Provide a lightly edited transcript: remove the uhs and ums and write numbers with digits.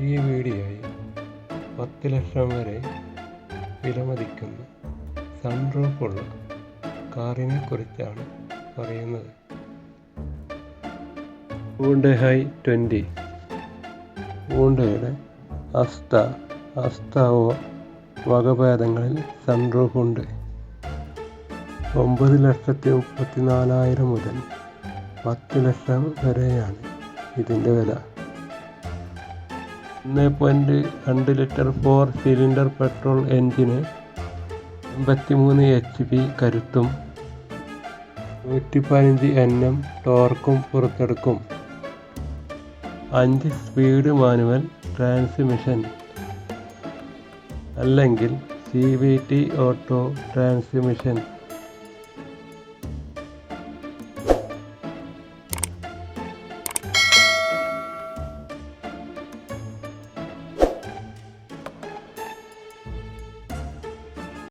ഈ വീഡിയോയിൽ 10 ലക്ഷം വരെ വിലമതിക്കുന്ന സൺറൂഫുള്ള കാറിനെ കുറിച്ചാണ് പറയുന്നത്. Hyundai i20. ഹ്യുണ്ടായുടെ അസ്താവോ വകഭേദങ്ങളിൽ സൺറൂഫ് ഉണ്ട്. 9,34,000 മുതൽ 10 ലക്ഷം വരെയാണ് ഇതിൻ്റെ വില. 1.2 ലിറ്റർ 4 സിലിണ്ടർ പെട്രോൾ എൻജിന് 53 HP കരുത്തും 115 Nm ടോർക്കും പുറത്തെടുക്കും. 5 സ്പീഡ് മാനുവൽ ട്രാൻസ്മിഷൻ അല്ലെങ്കിൽ CVT ഓട്ടോ ട്രാൻസ്മിഷൻ